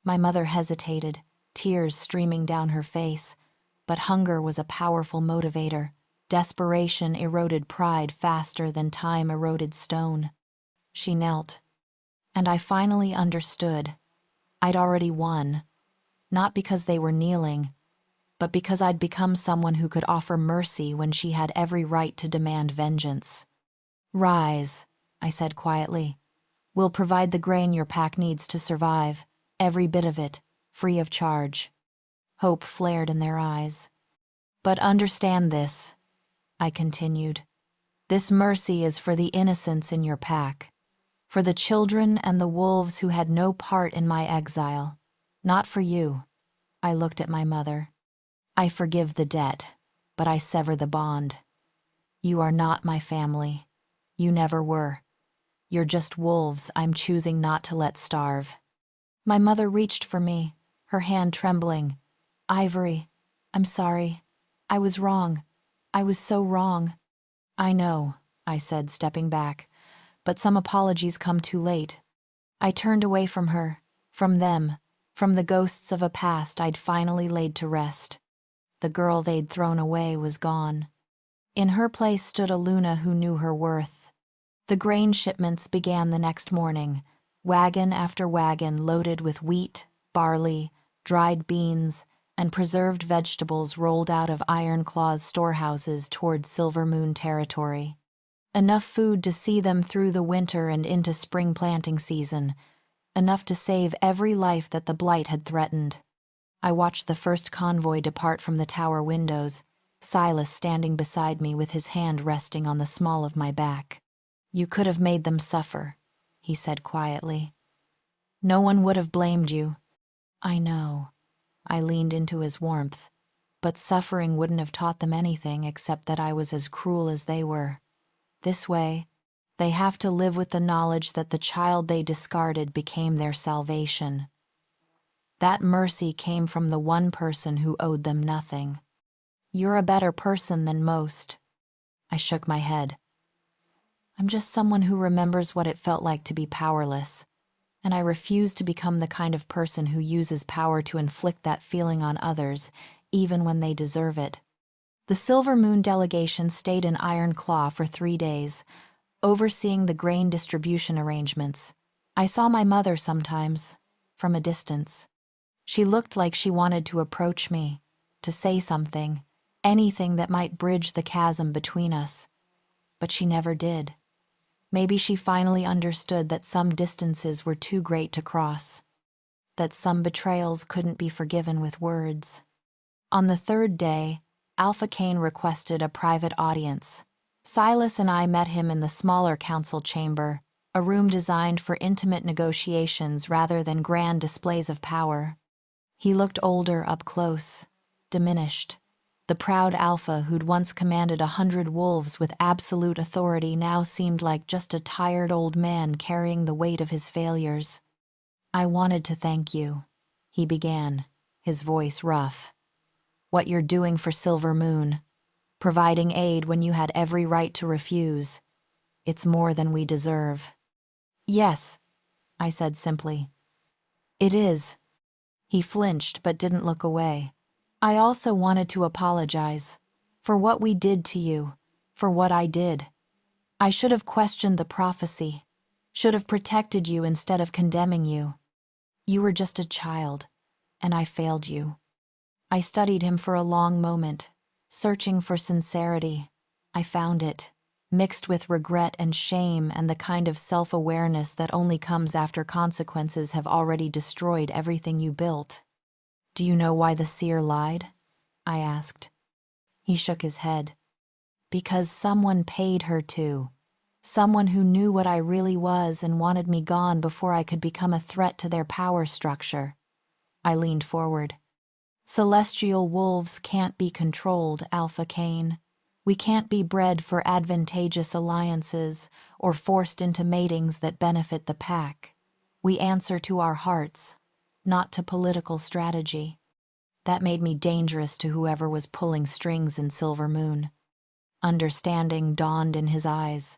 My mother hesitated, tears streaming down her face, but hunger was a powerful motivator. Desperation eroded pride faster than time eroded stone. She knelt, and I finally understood. I'd already won, not because they were kneeling, but because I'd become someone who could offer mercy when she had every right to demand vengeance. Rise, I said quietly. We'll provide the grain your pack needs to survive, every bit of it, free of charge. Hope flared in their eyes. But understand this, I continued. This mercy is for the innocents in your pack, for the children and the wolves who had no part in my exile, not for you. I looked at my mother. I forgive the debt, but I sever the bond. You are not my family. You never were. You're just wolves I'm choosing not to let starve. My mother reached for me, her hand trembling. Ivory, I'm sorry. I was wrong. I was so wrong. I know, I said, stepping back, but some apologies come too late. I turned away from her, from them, from the ghosts of a past I'd finally laid to rest. The girl they'd thrown away was gone. In her place stood a Luna who knew her worth. The grain shipments began the next morning, wagon after wagon loaded with wheat, barley, dried beans, and preserved vegetables rolled out of Iron Claw's storehouses toward Silver Moon territory. Enough food to see them through the winter and into spring planting season, enough to save every life that the blight had threatened. I watched the first convoy depart from the tower windows, Silas standing beside me with his hand resting on the small of my back. You could have made them suffer, he said quietly. No one would have blamed you. I know. I leaned into his warmth, but suffering wouldn't have taught them anything except that I was as cruel as they were. This way, they have to live with the knowledge that the child they discarded became their salvation. That mercy came from the one person who owed them nothing. You're a better person than most. I shook my head. I'm just someone who remembers what it felt like to be powerless, and I refuse to become the kind of person who uses power to inflict that feeling on others, even when they deserve it. The Silver Moon delegation stayed in Iron Claw for 3 days, overseeing the grain distribution arrangements. I saw my mother sometimes, from a distance. She looked like she wanted to approach me, to say something, anything that might bridge the chasm between us. But she never did. Maybe she finally understood that some distances were too great to cross, that some betrayals couldn't be forgiven with words. On the 3rd day, Alpha Kane requested a private audience. Silas and I met him in the smaller council chamber, a room designed for intimate negotiations rather than grand displays of power. He looked older up close, diminished. The proud alpha who'd once commanded 100 wolves with absolute authority now seemed like just a tired old man carrying the weight of his failures. "I wanted to thank you," he began, his voice rough. "What you're doing for Silver Moon, providing aid when you had every right to refuse. It's more than we deserve." "Yes," I said simply. "It is." He flinched but didn't look away. "I also wanted to apologize for what we did to you, for what I did. I should have questioned the prophecy, should have protected you instead of condemning you. You were just a child, and I failed you." I studied him for a long moment, searching for sincerity. I found it, mixed with regret and shame and the kind of self-awareness that only comes after consequences have already destroyed everything you built. "Do you know why the seer lied?" I asked. He shook his head. "Because someone paid her to. Someone who knew what I really was and wanted me gone before I could become a threat to their power structure." I leaned forward. "Celestial wolves can't be controlled, Alpha Kane. We can't be bred for advantageous alliances or forced into matings that benefit the pack. We answer to our hearts, not to political strategy." That made me dangerous to whoever was pulling strings in Silver Moon. Understanding dawned in his eyes.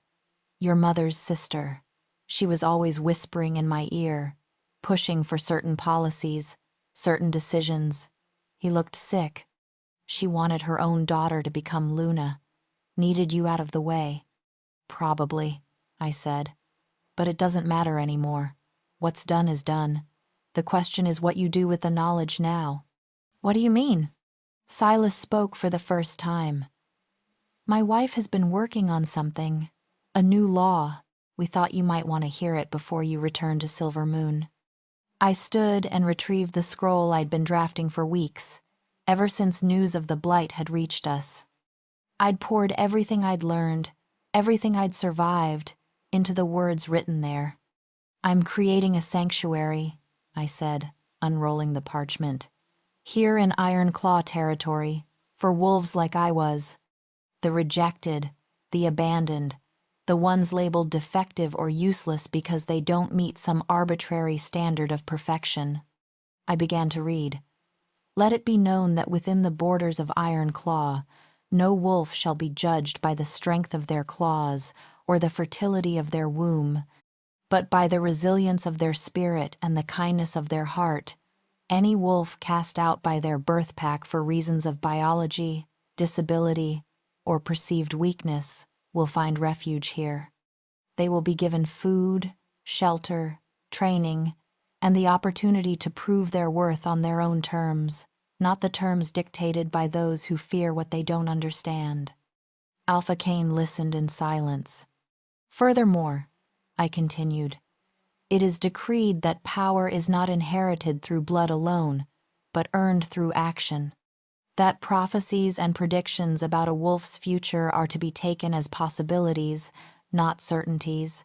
"Your mother's sister. She was always whispering in my ear, pushing for certain policies, certain decisions." He looked sick. "She wanted her own daughter to become Luna. Needed you out of the way." "Probably," I said. "But it doesn't matter anymore. What's done is done. The question is what you do with the knowledge now." "What do you mean?" Silas spoke for the first time. "My wife has been working on something, a new law. We thought you might want to hear it before you return to Silver Moon." I stood and retrieved the scroll I'd been drafting for weeks, ever since news of the blight had reached us. I'd poured everything I'd learned, everything I'd survived, into the words written there. "I'm creating a sanctuary," I said, unrolling the parchment. "Here in Iron Claw territory, for wolves like I was. The rejected, the abandoned, the ones labeled defective or useless because they don't meet some arbitrary standard of perfection." I began to read. "Let it be known that within the borders of Iron Claw, no wolf shall be judged by the strength of their claws or the fertility of their womb, but by the resilience of their spirit and the kindness of their heart. Any wolf cast out by their birth pack for reasons of biology, disability, or perceived weakness will find refuge here. They will be given food, shelter, training, and the opportunity to prove their worth on their own terms, not the terms dictated by those who fear what they don't understand." Alpha Kane listened in silence. "Furthermore," I continued, "it is decreed that power is not inherited through blood alone, but earned through action. That prophecies and predictions about a wolf's future are to be taken as possibilities, not certainties.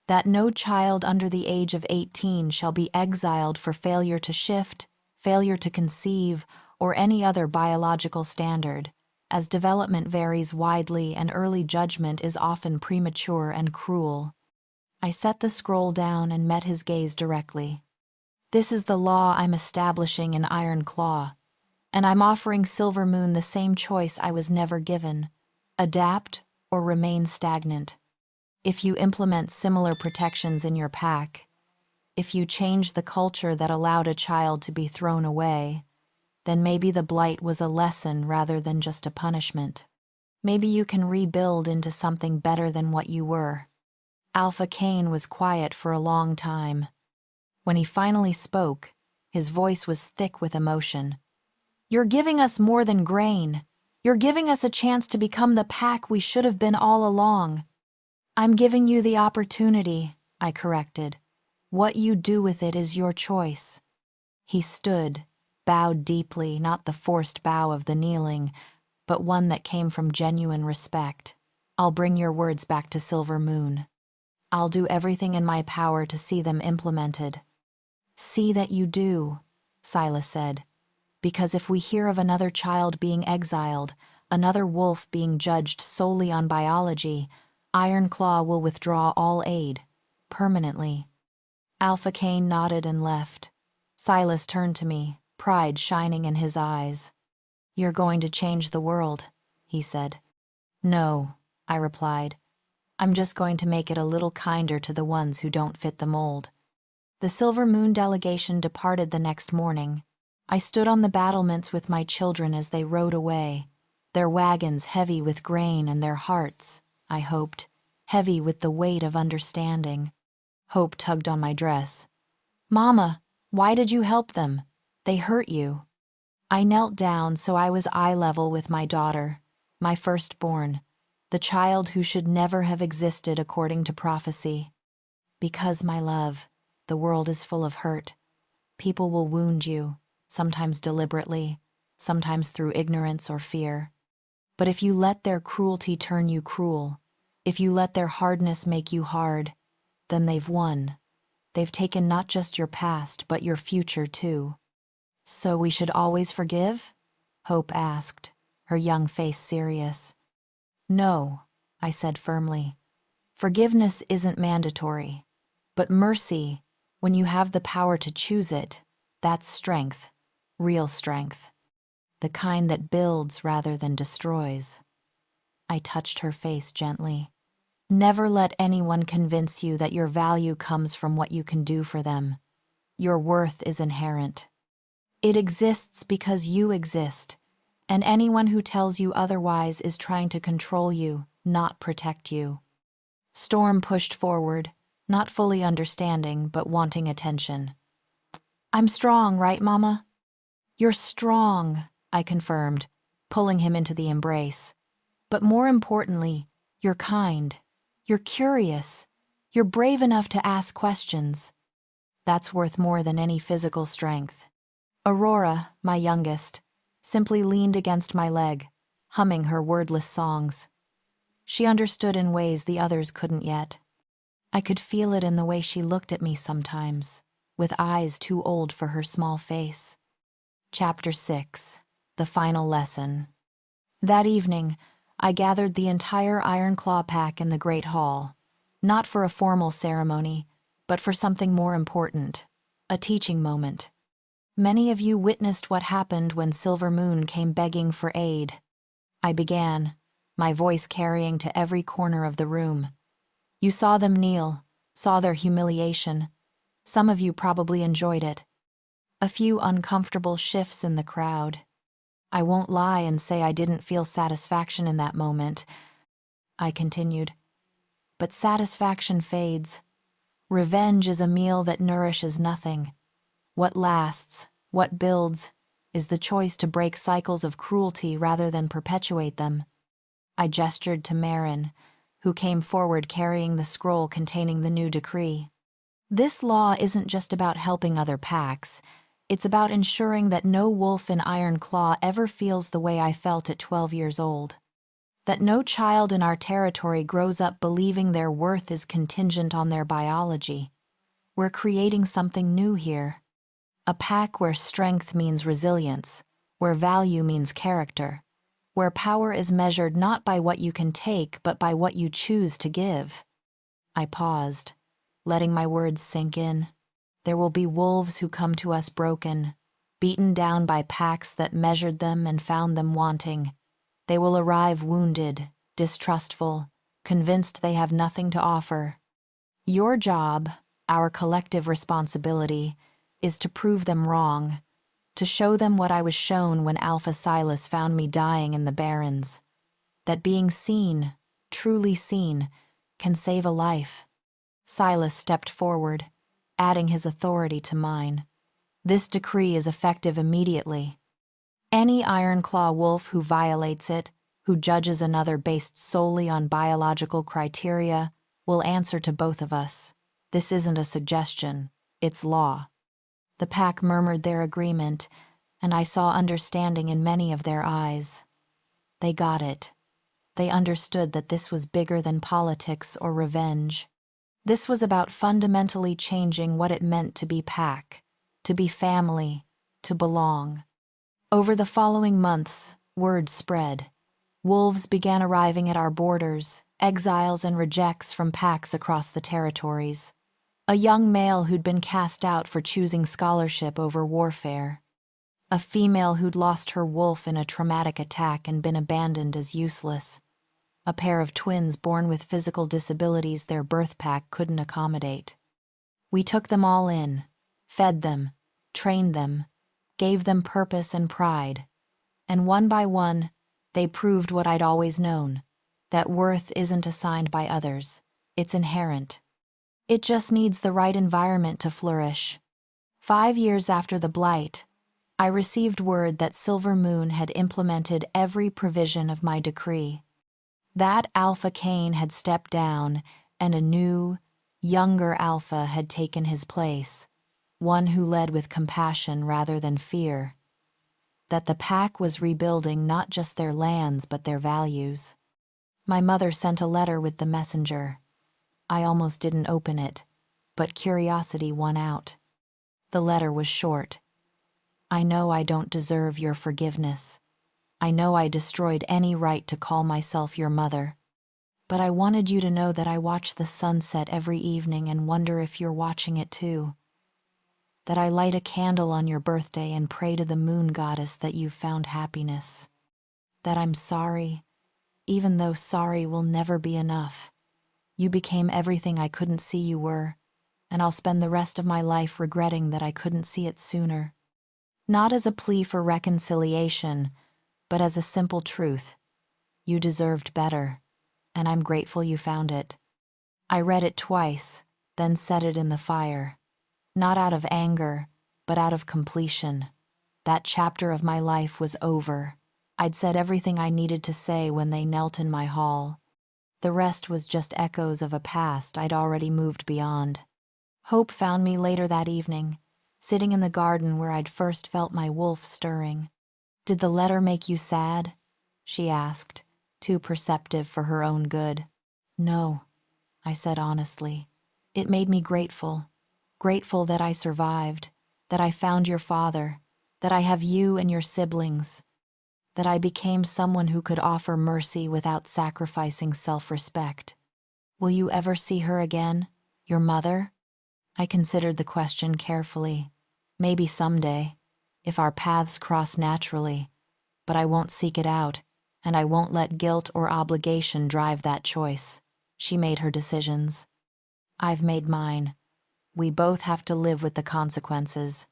That no child under the age of 18 shall be exiled for failure to shift, failure to conceive, or any other biological standard, as development varies widely and early judgment is often premature and cruel." I set the scroll down and met his gaze directly. "This is the law I'm establishing in Iron Claw, and I'm offering Silver Moon the same choice I was never given: adapt or remain stagnant. If you implement similar protections in your pack, if you change the culture that allowed a child to be thrown away, then maybe the blight was a lesson rather than just a punishment. Maybe you can rebuild into something better than what you were. Alpha Cain was quiet for a long time. When he finally spoke, his voice was thick with emotion. "You're giving us more than grain. You're giving us a chance to become the pack we should have been all along." "I'm giving you the opportunity," I corrected. "What you do with it is your choice." He stood, bowed deeply, not the forced bow of the kneeling, but one that came from genuine respect. "I'll bring your words back to Silver Moon. I'll do everything in my power to see them implemented." "See that you do," Silas said, "because if we hear of another child being exiled, another wolf being judged solely on biology, Iron Claw will withdraw all aid, permanently." Alpha Cain nodded and left. Silas turned to me, pride shining in his eyes. "You're going to change the world," he said. "No," I replied. "I'm just going to make it a little kinder to the ones who don't fit the mold." The Silver Moon delegation departed the next morning. I stood on the battlements with my children as they rode away, their wagons heavy with grain and their hearts, I hoped, heavy with the weight of understanding. Hope tugged on my dress. "Mama, why did you help them? They hurt you." I knelt down so I was eye level with my daughter, my firstborn, the child who should never have existed according to prophecy. "Because, my love, the world is full of hurt. People will wound you, sometimes deliberately, sometimes through ignorance or fear. But if you let their cruelty turn you cruel, if you let their hardness make you hard, then they've won. They've taken not just your past, but your future too." "So we should always forgive?" Hope asked, her young face serious. "No," I said firmly. "Forgiveness isn't mandatory. But mercy, when you have the power to choose it, that's strength, real strength. The kind that builds rather than destroys." I touched her face gently. "Never let anyone convince you that your value comes from what you can do for them. Your worth is inherent. It exists because you exist, and anyone who tells you otherwise is trying to control you, not protect you." Storm pushed forward, not fully understanding, but wanting attention. "I'm strong, right, Mama?" "You're strong," I confirmed, pulling him into the embrace. "But more importantly, you're kind. You're curious. You're brave enough to ask questions. That's worth more than any physical strength." Aurora, my youngest, simply leaned against my leg, humming her wordless songs. She understood in ways the others couldn't yet. I could feel it in the way she looked at me sometimes, with eyes too old for her small face. Chapter 6. The Final Lesson. That evening, I gathered the entire Iron Claw pack in the Great Hall, not for a formal ceremony, but for something more important, a teaching moment. Many of you witnessed what happened when Silver Moon came begging for aid. I began, my voice carrying to every corner of the room. You saw them kneel, saw their humiliation. Some of you probably enjoyed it. A few uncomfortable shifts in the crowd. I won't lie and say I didn't feel satisfaction in that moment. I continued. But satisfaction fades. Revenge is a meal that nourishes nothing. What lasts, what builds, is the choice to break cycles of cruelty rather than perpetuate them. I gestured to Marin, who came forward carrying the scroll containing the new decree. This law isn't just about helping other packs. It's about ensuring that no wolf in Iron Claw ever feels the way I felt at 12 years old. That no child in our territory grows up believing their worth is contingent on their biology. We're creating something new here. A pack where strength means resilience, where value means character, where power is measured not by what you can take, but by what you choose to give. I paused, letting my words sink in. There will be wolves who come to us broken, beaten down by packs that measured them and found them wanting. They will arrive wounded, distrustful, convinced they have nothing to offer. Your job, our collective responsibility, is to prove them wrong, to show them what I was shown when Alpha Silas found me dying in the barrens, that being seen, truly seen, can save a life. Silas stepped forward, adding his authority to mine. This decree is effective immediately. Any Ironclaw wolf who violates it, who judges another based solely on biological criteria, will answer to both of us. This isn't a suggestion, it's law. The pack murmured their agreement, and I saw understanding in many of their eyes. They got it. They understood that this was bigger than politics or revenge. This was about fundamentally changing what it meant to be pack, to be family, to belong. Over the following months, word spread. Wolves began arriving at our borders, exiles and rejects from packs across the territories. A young male who'd been cast out for choosing scholarship over warfare. A female who'd lost her wolf in a traumatic attack and been abandoned as useless. A pair of twins born with physical disabilities their birth pack couldn't accommodate. We took them all in, fed them, trained them, gave them purpose and pride. And one by one, they proved what I'd always known, that worth isn't assigned by others, it's inherent. It just needs the right environment to flourish. 5 years after the blight, I received word that Silver Moon had implemented every provision of my decree. That Alpha Cain had stepped down, and a new, younger Alpha had taken his place, one who led with compassion rather than fear. That the pack was rebuilding not just their lands but their values. My mother sent a letter with the messenger. I almost didn't open it, but curiosity won out. The letter was short. I know I don't deserve your forgiveness. I know I destroyed any right to call myself your mother. But I wanted you to know that I watch the sunset every evening and wonder if you're watching it too. That I light a candle on your birthday and pray to the moon goddess that you've found happiness. That I'm sorry, even though sorry will never be enough. You became everything I couldn't see you were, and I'll spend the rest of my life regretting that I couldn't see it sooner. Not as a plea for reconciliation, but as a simple truth. You deserved better, and I'm grateful you found it. I read it twice, then set it in the fire. Not out of anger, but out of completion. That chapter of my life was over. I'd said everything I needed to say when they knelt in my hall. The rest was just echoes of a past I'd already moved beyond. Hope found me later that evening, sitting in the garden where I'd first felt my wolf stirring. "Did the letter make you sad?" she asked, too perceptive for her own good. "No," I said honestly. "It made me grateful. Grateful that I survived, that I found your father, that I have you and your siblings, that I became someone who could offer mercy without sacrificing self-respect. Will you ever see her again? Your mother?" I considered the question carefully. Maybe someday, if our paths cross naturally, but I won't seek it out, and I won't let guilt or obligation drive that choice. She made her decisions. I've made mine. We both have to live with the consequences.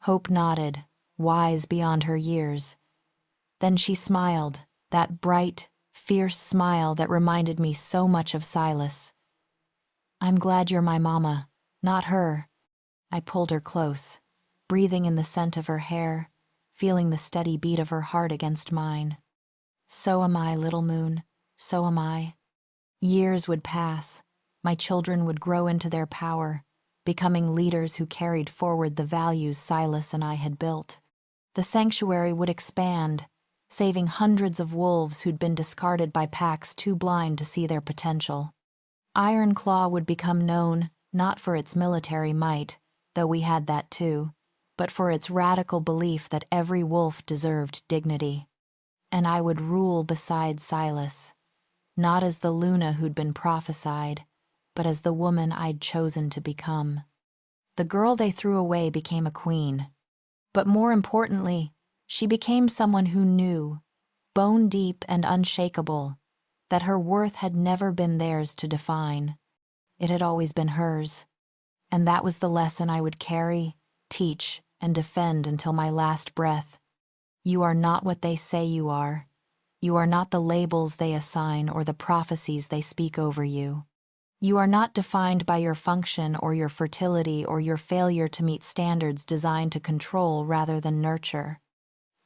Hope nodded, wise beyond her years. Then she smiled, that bright, fierce smile that reminded me so much of Silas. "I'm glad you're my mama, not her." I pulled her close, breathing in the scent of her hair, feeling the steady beat of her heart against mine. "So am I, little moon, so am I." Years would pass. My children would grow into their power, becoming leaders who carried forward the values Silas and I had built. The sanctuary would expand, saving hundreds of wolves who'd been discarded by packs too blind to see their potential. Ironclaw would become known not for its military might, though we had that too, but for its radical belief that every wolf deserved dignity. And I would rule beside Silas, not as the Luna who'd been prophesied, but as the woman I'd chosen to become. The girl they threw away became a queen. But more importantly, she became someone who knew, bone deep and unshakable, that her worth had never been theirs to define. It had always been hers. And that was the lesson I would carry, teach, and defend until my last breath. You are not what they say you are. You are not the labels they assign or the prophecies they speak over you. You are not defined by your function or your fertility or your failure to meet standards designed to control rather than nurture.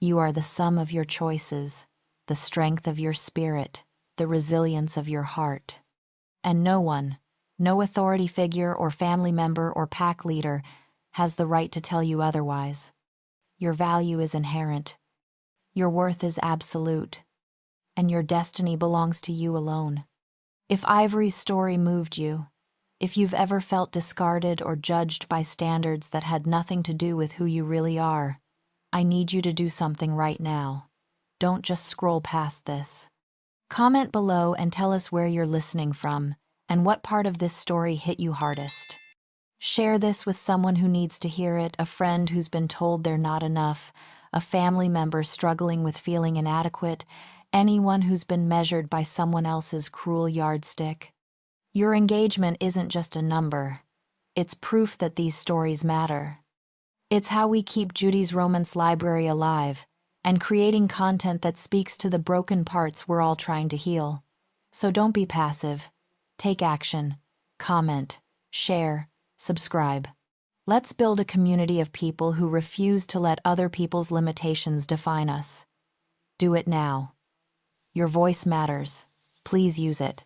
You are the sum of your choices, the strength of your spirit, the resilience of your heart. And no one, no authority figure or family member or pack leader, has the right to tell you otherwise. Your value is inherent. Your worth is absolute. And your destiny belongs to you alone. If Ivory's story moved you, if you've ever felt discarded or judged by standards that had nothing to do with who you really are, I need you to do something right now. Don't just scroll past this. Comment below and tell us where you're listening from and what part of this story hit you hardest. Share this with someone who needs to hear it, a friend who's been told they're not enough, a family member struggling with feeling inadequate, anyone who's been measured by someone else's cruel yardstick. Your engagement isn't just a number. It's proof that these stories matter. It's how we keep Judy's Romance Library alive and creating content that speaks to the broken parts we're all trying to heal. So don't be passive. Take action. Comment. Share. Subscribe. Let's build a community of people who refuse to let other people's limitations define us. Do it now. Your voice matters. Please use it.